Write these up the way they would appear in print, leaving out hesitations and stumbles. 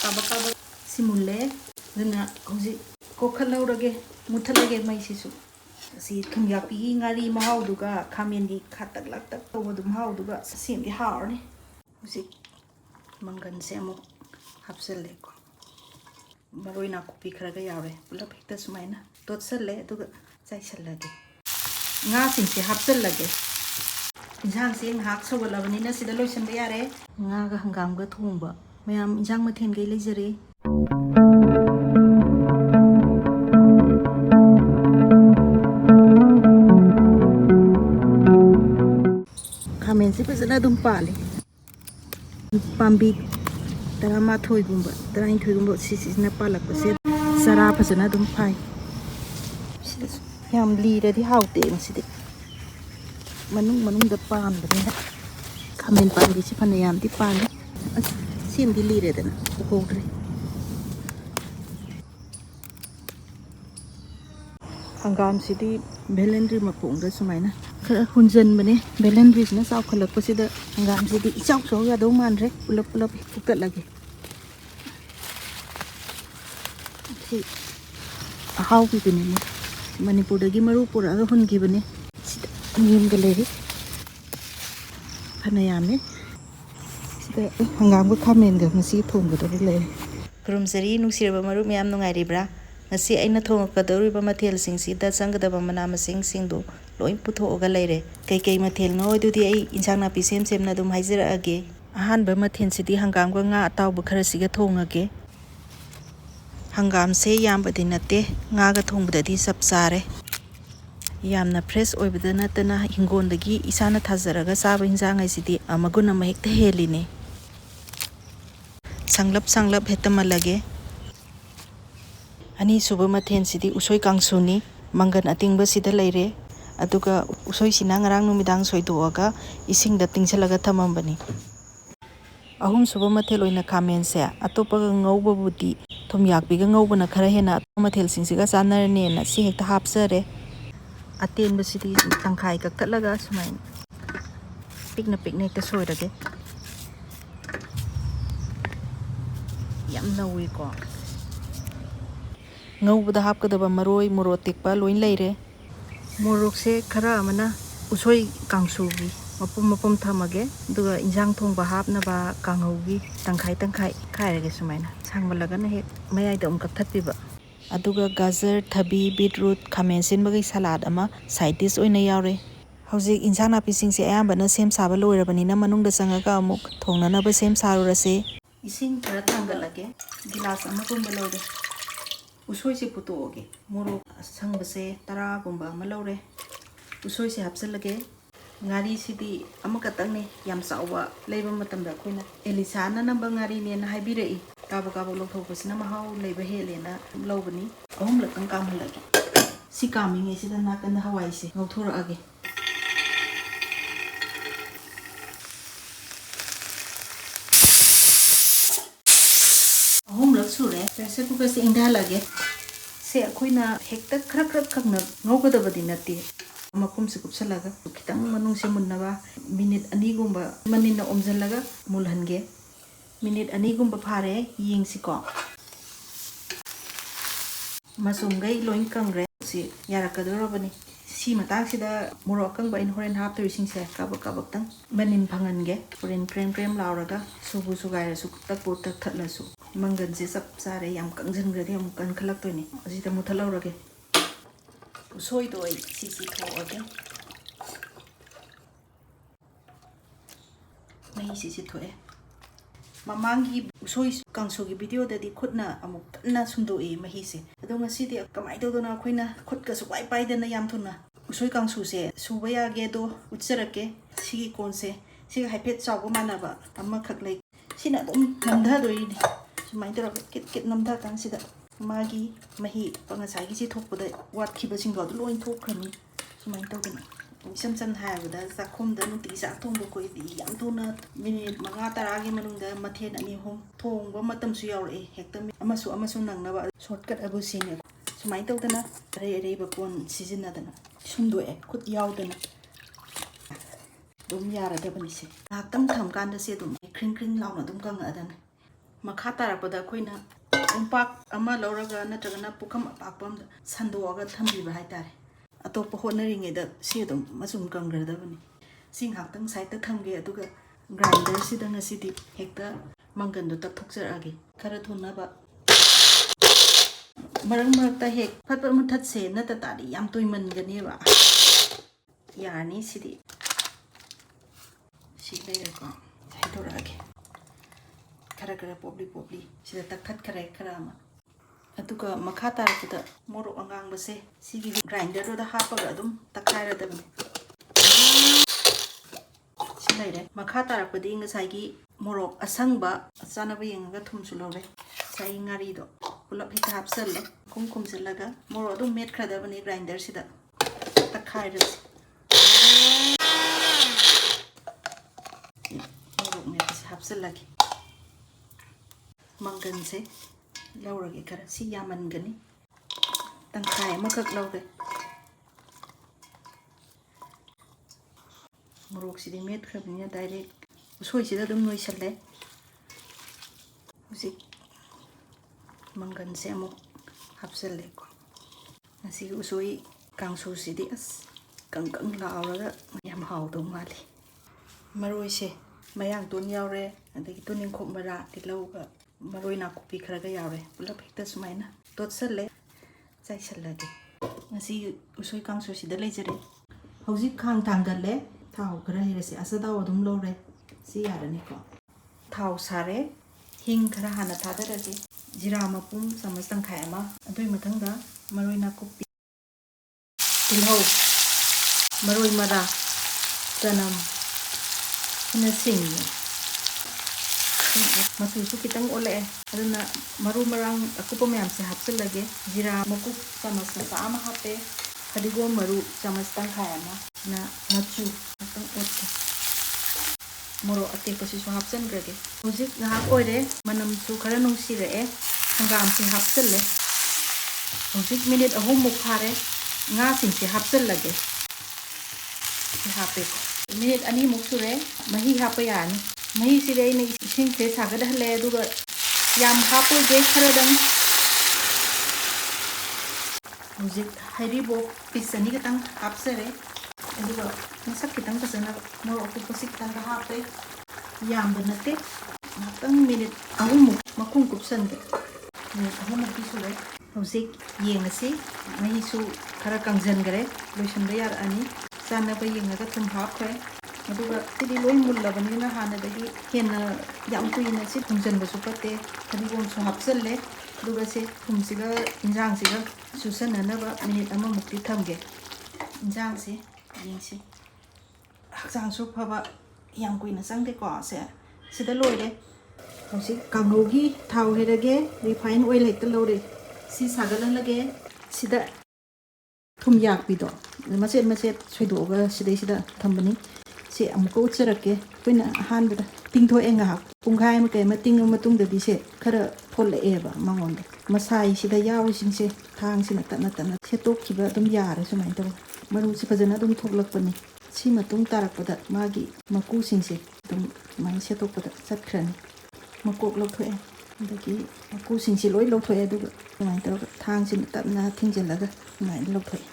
काबा काबा सिमुले दना हौजी कोखलौरगे मुथलगे मैसिसु सी थुमयापी ngari mahauduga khamengi khatak laktak tawadu mahauduga semgi haarni hौजी mangan se amu hapselle ko maroi na kupi kharaga yawe pulap hekta sumaina totsalle aduga chaisallage nga singse hapsallage injang se ngak sawalabani na sida loisan ba yare nga ga hangam ga thongba mayam injang mathen gai leijare khamen se pasana dum pale pambi tarama thoi gumba tarain thoi gumba sisi na palak se sara pasana dum phai yam li da di haute masidi manung da pan da khamen pan gi si phana yam di pan sim di li re da na ko dre hangam sidi belendri mapung da sumaina khara hunjan bane belendri na saw khalak pasida hangam sidi ichau so ya do man re pulap pukat lagi si ahau bi bane manipur dagi maru pura ga hun gi bane sida ngim ga leri phana yam ne sida hangam ga khamen ga masi thong ga do le krum sari nungsirba maru myam nungai ribra ngasi aina thongakadoriba mathel singsida changdaba mana masing singdo loi puthoga leire kai mathel no dudi ai insang na pi sem sem na dum haijira age ahan ba mathen sidi hangam ga nga ataw bu khara siga thongage hangam se yam badi nate nga ga thongbada di sap sare yamna fresh oibada natana hingondagi isana thajaraga saba hinjang ai sidi amaguna mahekta heline sanglap hetamalage ani suba mathen sidi usoi kangsu ni mangan atingba sida leire aduga usoi sina ngarang numidang soidoaga ising da tingchalaga thamambani ahum suba mathel oina khamen se atopa ngouba budi thumyakpi ga ngoubana khara hena mathel singsiga chanarne na si hekta hapsare atenba sidi tangkhai ka katlaga sumai pikna hekta soirage yam nawi ko ngौबदा हापकदबा मरोई मोरो टेकपा lion लेरे मोरोक से खरा मना उसोई कांगसुगी मपुम थमगे दुगा इंजांग थोंबा हापनबा कांगौगी तंखाई खायरगे सुमाइना सांगमलगन हे मयाइ दम कथपिबा अदुगा गाजर थबी beetroot खामेन सिनबगी सलाद अमा side dish ओइना यावरे हौजिक इंजांग नापि सिंगसे अयाबना सेम साबा लोइरबनिना मनुंगदा संगागा अमुक थोंगनानबा सेम सारुरसे इसिंग खरा थांगलगे गिलास अमा गुंबा लोरे usoi se putoge moro sangbase tara gumba malore usoi se hapsalage ngari sidi amakatang ne yam sawa leiba matamda khoina elisa na namba ngari ne na haibirei kaba lothopasina mahau leiba helena lobani ahum lakang kamhalage si kaminge sida nakanda hawai se ngauthora age sure pressure cooker se indha lage se akoina hekta khrak khakna ngogdabadi nati makum se kupsalaga kitang manung se munnaba minute ani gumba manina omjalaga mulhange minute ani gumba phare yingsi ko masum gai loin kangre si yarakadorobani si matang sida moro kangba in horen hap to sing se kabak tang manin phangange horen krem lauraga subu sugaira su tak tak thatlasu mangan se sap sare yam kangjan grade am kan khalak to ni asita muthalawrage usoi to ai si thoage mai si thoe mamangi usoi kangsu gi video da di khutna amuk na sumdo e mahi se ado ngasi de kamai do na khoina khut ka su pai de na yam thuna usoi kangsu se subaya ge do utsarake sigi kon se siga haipet chawba manaba amma khaklai sina dum namdha doi ni sumai tara kit namdha kan sida magi mahi pangasai gi si thokpada wat khiba singba do loin thokhrami sumai tawdina sam haibada sakhum da nuti sa thongba koi di yam thuna minute manga taragi manungda mathen ani hom thongba matam su yaure hekta amasu nangnaba shortcut abu sine sumai tawdana rei ba kon season adana sumdo e khut yaudana dum yara da bani se naktang tham kan da se dum kring launa dum kang adana ꯃꯈꯥ ꯇꯥꯔꯛꯄꯗ ꯑꯩꯈꯣꯏꯅ ꯀꯣꯝꯄꯥꯛ ꯑꯃ ꯂꯧꯔꯒ ꯅꯠꯇ꯭ꯔꯒꯅ ꯄꯨꯈꯝ ꯑꯄꯥꯛꯄ ꯑꯃꯗ ꯁꯟꯗꯣꯛꯑꯒ ꯊꯝꯕꯤꯕ ꯍꯥꯏꯇꯥꯔꯦ ꯑꯇꯣꯞꯄ ꯍꯣꯠꯅꯔꯤꯉꯩꯗ ꯁꯤ ꯑꯗꯨꯝ ꯃꯆꯨꯝ ꯀꯪꯈ꯭ꯔꯗꯕꯅꯤ ꯁꯤ ꯉꯥꯛꯇꯪ ꯁꯥꯏꯗꯇ ꯊꯝꯒꯦ ꯑꯗꯨꯒ ꯒ꯭ꯔꯥꯏꯟꯗꯔꯁꯤꯗ ꯉꯁꯤꯗꯤ ꯍꯦꯛꯇ ꯃꯪꯒꯟꯗꯣ ꯇꯛꯊꯣꯛꯆꯔꯛꯑꯒꯦ ꯈꯔ ꯊꯨꯅꯕ ꯃꯔꯛ ꯃꯔꯛꯇ ꯍꯦꯛ ꯐꯠ ꯐꯠ ꯃꯨꯊꯠꯁꯦ ꯅꯠꯇ ꯇꯥꯔꯗꯤ ꯌꯥꯝ ꯇꯣꯏꯃꯟꯒꯅꯦꯕ ꯌꯥꯔꯅꯤ ꯁꯤꯗꯤ ꯁꯤ ꯂꯩꯔꯦꯀꯣ ꯍꯩꯗꯣꯔꯛꯑꯒꯦ खरा खरा पोपली पोपली सिदा तखत खरे खरा अमा अदुगा मखा तारपदा मोरोक अंगांगबसे सिगी ग्राइंडर दा हापगा अदुम तखाइरदबने सि लैरे मखा तारपदी ngसाइगी मोरोक असंगबा चानबा येंगा थुमसु लौरे साइ ngari दो पुलप हित हापसले कुम कुमसलगा मोरो अदुम मेट खरदबने ग्राइंडर सिदा तखाइरस मोरोक मेट हापसलगे मंगन से लौरगे खरा सी यामनगनी तंखाय अमखक लौगे मोरोक सिदि मेट खरबिना डायरेक्ट उसोय सिदा दुम नोइसले हुजिक मंगन से अमु हापसले को नसी उसोय कांगसु सिदि अस कंकंग लावरगा याम हावदो माली मरोय से मयांग तोन यावरे अदगी toningkhok मरा तिलौगा मरोय ना khubi Kharga यावरे pull-up हेक्ता सुमाइना तोटसले चाइसलगे ngasi usoi kangsu sida leijare hojik khang thangale thau khara hirase asadaw adum lore si yarani ko thau sare hing khara hana thadarage jira mapum samas tangkhai ama adui mathangda maroi na khubi tilhau maroi mara chanam hina sing मसुसु कितंग ओले अदुना मरु मरांग अकुपा मयाम से हापसलगे जीरा मकुप चमच मचा हापे फदिगोम मरु चमच तंखाय अमा ना मचु तंग ओते मोरो अतेकसिसु हापसनग्रगे हुजिक नाहाक ओइरे मनमसु खरा नुंसिरे हंगाम से हापसले हुजिक मिनिट अहुम मुक फारे nga sing se हापसलगे हापे मिनिट अनि मुक सुरे मही हापे यानी मही सिरे ने इसिंग से सागद हले दुगा याम हापोगे खरदंग मुजिक हरिबो पिसनी गतंग हापसरे दुगा मसक कितंग पसना मोरो कुपसिक तंग हापे याम बनते नातंग मिनिट अहुम मकुंग कुपसनगे मिनिट अहुम पिसुरे मुजिक येंगसी महीसु खरा कंगजनगरे लोइसनबे यार अनि चानबे येंगा थुम हापखरे अदुगा सिदि लोइ मुल्लबनिना हानदगी हेना याम कुइना सि थुंजनबसु पते फदिगोम सु हापसले अदुगा से थुमसिगा इंजांग सिगा सुसननबा मिनिट अमा मुक्ति थमगे इंजांग से येंगसि हक्सांग सु फबा याम कुइना संगदे को से सिदा लोइरे हौसि कांगौगी थाव हेरगे रिफाइन ऑयल हेक्ट लौरे सि सागलनगे सिदा थुमयाकपि दो मसेट मसेट सोइदोगा सिदै सिदा थंबनी से अमुक उचरके कोइना हानबदा तिंगथो एंगा पुंखाय म के मतिंग मतुंग दबि से खरा फोलएबा मंगोंद मसाई सिदा यावसिंग से थांग सिना तना तना से तोखिबा दम यारे सुमाइन तो मरु से फजना दम थोकलकपनी सी मतुंग तारकपदा मागी मकु सिंग से दम मान से तोकपदा सटखरनी मकोक लौथोए दगी मकु सिंग से लोइ लौथोए दुगा सुमाइन तो थांग सिना तना थिंजलगा सुमाइन लौथोए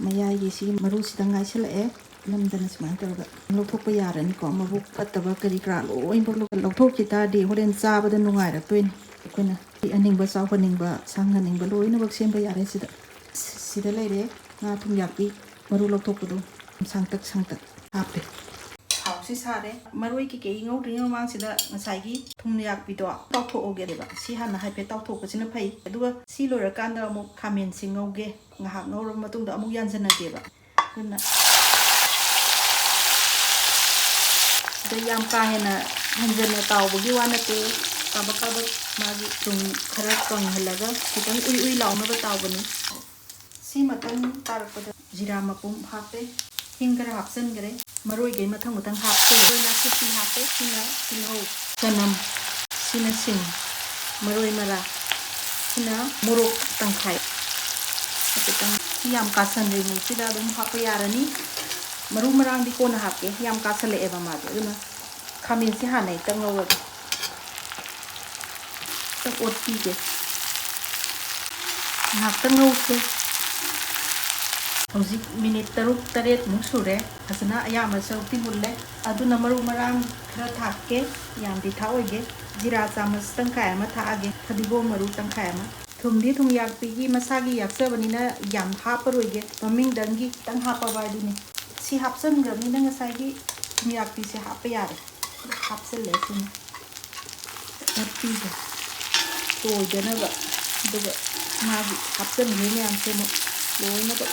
मयाई सी मरु सिदा ngaiselae lamdana sumain tawga lawthokpa yarani ko mabuk pattaba kari kra loin bok lawthokki tadi horen chabada nungai raktoini koina aningba chawhaningba sanghaningba loina bak semba yare sida leire nga thumyakpi maru lawthokpado sangtak hape hausi sare maroi ki ke ngau mang sida ngasai thumyakpi do tawthoge deba si hana haipe tawthokpasina phai aduga si lorakanda amu khamen singauge ngahak ngauram matungda amu yanjana deba kuna याम का हेना हंजन तावबगी वानते काबक काबक मागी तुम खरा कंगहलगा खितंग उई उई लावनबा तावबनी सी मतंग तारपद जीरा मपुम हापे हिंग खरा हापसनगरे मरोय गे मथंग मथंग हापे ना सुसी हापे सिना तिलहौ चनम सिना सिंग मरोय मरा सिना मोरोक तंखाय खितंग याम कासन रेनि सिदा दम हापे यारनी मरु मरांग दी कोना हापके याम कासले एबा मागे दुना खामिन से हानै तंगौग ꯉꯥꯛꯇꯪ ꯑꯣꯠꯄꯤꯒꯦ ꯉꯥꯛꯇꯪ ꯉꯧꯁꯦ ꯍꯧꯖꯤꯛ ꯃꯤꯅꯤꯠ 6-7ꯃꯨꯛ ꯁꯨꯔꯦ ꯐꯖꯅ ꯑꯌꯥꯝꯕ ꯁꯔꯨꯛꯇꯤ ꯃꯨꯜꯂꯦ ꯑꯗꯨꯅ ꯃꯔꯨ ꯃꯔꯥꯡ ꯈꯔ ꯊꯥꯛꯀꯦ ꯌꯥꯝꯗꯤ ꯊꯥꯛꯑꯣꯏꯒꯦ ꯖꯤꯔꯥ ꯆꯥꯃꯁ ꯇꯪꯈꯥꯏ ꯑꯃ ꯊꯥꯛꯑꯒꯦ ꯐꯗꯤꯒꯣꯝ ꯃꯔꯨ ꯇꯪꯈꯥꯏ ꯑꯃ ꯊꯨꯝꯗꯤ ꯊꯨꯝꯌꯥꯛꯄꯤꯒꯤ ꯃꯁꯥꯒꯤ ꯌꯥꯛꯆꯕꯅꯤꯅ ꯌꯥꯝ ꯍꯥꯞꯄꯔꯣꯏꯒꯦ ꯃꯃꯤꯡꯗꯪꯒꯤ ꯈꯤꯇꯪ ꯍꯥꯞꯄꯕ ꯑꯗꯨꯅꯤ ꯁꯤ ꯍꯥꯞꯆꯟꯈ꯭ꯔꯕꯅꯤꯅ ꯉꯁꯥꯏꯒꯤ ꯊꯨꯝꯌꯥꯛꯄꯤꯁꯦ ꯍꯥꯞꯄ ꯌꯥꯔꯦ ꯍꯥꯞꯆꯜꯂꯦ ꯁꯤꯅ ꯑꯣꯠꯄꯤꯒꯦ ꯇꯣꯏꯗꯅꯕ ꯑꯗꯨꯒ ꯃꯥꯒꯤ ꯍꯥꯞꯆꯟꯈ꯭ꯔꯦ ꯃꯌꯥꯝꯁꯦ ꯑꯃꯨꯛ ꯂꯣꯏꯅꯕ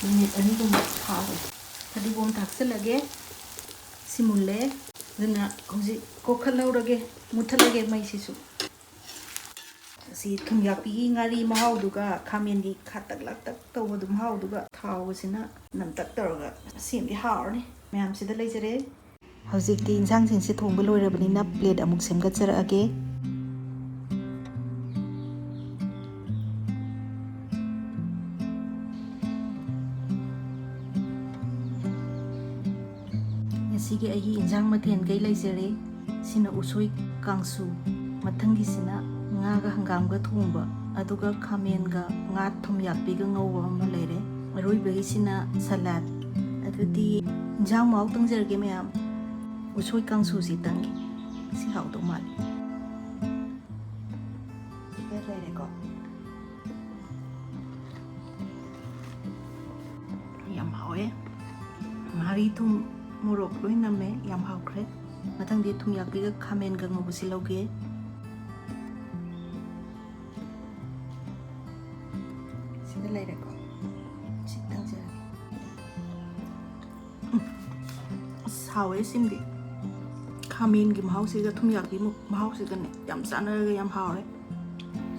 ꯃꯤꯅꯤꯠ 2ꯒꯨꯝꯕ ꯊꯥꯒꯦ ꯐꯗꯤꯒꯣꯝ ꯊꯥꯛꯆꯜꯂꯒꯦ ꯁꯤ ꯃꯨꯜꯂꯦ ꯑꯗꯨꯅ ꯍꯧꯖꯤꯛ ꯀꯣꯛꯈꯠꯍꯧꯔꯒꯦ ꯃꯨꯠꯊꯠꯂꯒꯦ ꯃꯩꯁꯤꯁꯨ ꯁꯤ ꯊꯨꯝꯌꯥꯛꯄꯤꯒꯤ ꯉꯥꯔꯤ ꯃꯍꯥꯎꯗꯨꯒ ꯈꯥꯃꯦꯟꯒꯤ ꯈꯥꯇꯛ ꯂꯥꯛꯇꯛ ꯇꯧꯕꯗꯨ ꯃꯍꯥꯎꯗꯨꯒ ꯊꯥꯎꯕꯁꯤꯅ ꯅꯝꯇꯛ ꯇꯧꯔꯒ ꯁꯦꯝꯗꯤ ꯍꯥꯎꯔꯅꯤ ꯃꯌꯥꯝꯁꯤꯗ ꯂꯩꯖꯔꯦ ꯍꯧꯖꯤꯛꯇꯤ ꯏꯟꯁꯥꯡꯁꯤꯡꯁꯦ ꯊꯣꯡꯕ ꯂꯣꯏꯔꯕꯅꯤꯅ ꯄ꯭ꯂꯦꯠ ꯑꯃꯨꯛ ꯁꯦꯝꯒꯠꯆꯔꯛꯑꯒꯦ ꯉꯁꯤꯒꯤ ꯑꯩꯒꯤ ꯏꯟꯖꯥꯡ ꯃꯊꯦꯜꯈꯩ ꯂꯩꯖꯔꯦ ꯁꯤꯅ ꯎꯁꯣꯏ ꯀꯥꯡꯁꯨ ꯃꯊꯪꯒꯤꯁꯤꯅ ꯉꯥꯒ ꯍꯪꯒꯥꯝꯒ ꯊꯣꯡꯕ ꯑꯗꯨꯒ ꯈꯥꯃꯦꯟꯒ ꯉꯥ ꯊꯨꯝꯌꯥꯛꯄꯤꯒ ꯉꯧꯕ ꯑꯃ ꯂꯩꯔꯦ ꯑꯔꯣꯏꯕꯒꯤꯁꯤꯅ ꯁꯂꯥꯗ ꯑꯗꯨꯗꯤ ꯏꯟꯖꯥꯡ ꯃꯍꯥꯎ ꯇꯪꯖꯔꯒꯦ ꯃꯌꯥꯝ ꯎꯁꯣꯏ ꯀꯥꯡꯁꯨꯁꯤ ꯇꯪꯒꯦ ꯁꯤ ꯍꯥꯎꯗꯧ ꯃꯥꯜꯂꯤ ꯂꯩꯔꯦꯀꯣ ꯌꯥꯝ ꯍꯥꯎꯋꯦ ꯉꯥꯔꯤ ꯊꯨꯝ ꯃꯣꯔꯣꯛ ꯂꯣꯏ ꯅꯝꯃꯦ ꯌꯥꯝ ꯍꯥꯎꯈ꯭ꯔꯦ ꯃꯊꯪꯗꯤ ꯊꯨꯝꯌꯥꯛꯄꯤꯒ ꯈꯥꯃꯦꯟꯒ ꯉꯧꯕꯁꯤ ꯂꯧꯒꯦ ꯁꯤꯗ ꯂꯩꯔꯦꯀꯣ ꯁꯤ ꯇꯪꯖꯔꯒꯦ ꯑꯁ ꯍꯥꯎꯋꯦ ꯁꯤꯃꯗꯤ ꯈꯥꯃꯦꯟꯒꯤ ꯃꯍꯥꯎꯁꯤꯒ ꯊꯨꯝꯌꯥꯛꯄꯤ ꯃꯍꯥꯎꯁꯤꯒꯅꯦ ꯌꯥꯝ ꯆꯥꯟꯅꯔꯒ ꯌꯥꯝ ꯍꯥꯎꯔꯦ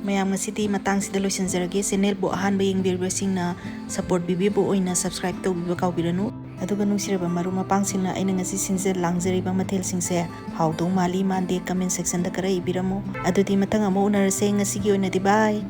ꯃꯌꯥꯝ ꯉꯁꯤꯗꯤ ꯃꯇꯥꯡꯁꯤꯗ ꯂꯣꯏꯁꯤꯟꯖꯔꯒꯦ ꯆꯦꯅꯦꯜꯕꯨ ꯑꯍꯥꯟꯕ ꯌꯦꯡꯕꯤꯔꯤꯕꯁꯤꯡꯅ ꯁꯞꯄꯣꯔꯠ ꯄꯤꯕꯤꯕ ꯑꯣꯏꯅ ꯁꯕꯁꯀ꯭ꯔꯥꯏꯕ ꯇꯧꯕꯤꯕ ꯀꯥꯎꯕꯤꯔꯅꯨ ꯑꯗꯨꯒ ꯅꯨꯡꯁꯤꯔꯕ ꯃꯔꯨꯞ ꯃꯄꯥꯡꯁꯤꯡꯅ ꯑꯩꯅ ꯉꯁꯤ ꯁꯤꯟꯖ ꯂꯥꯡꯖꯔꯤꯕ ꯃꯊꯦꯜꯁꯤꯡꯁꯦ ꯍꯥꯎꯗꯧ ꯃꯥꯜꯂꯤ ꯃꯥꯟꯗꯦ ꯀꯃꯦꯟ ꯁꯦꯛꯁꯟꯗ ꯈꯔ ꯏꯕꯤꯔꯝꯃꯨ ꯑꯗꯨꯗꯤ ꯃꯊꯪ ꯑꯃꯨꯛ ꯎꯅꯔꯁꯦ ꯉꯁꯤꯒꯤ ꯑꯣꯏꯅꯗꯤ ꯕꯥꯏ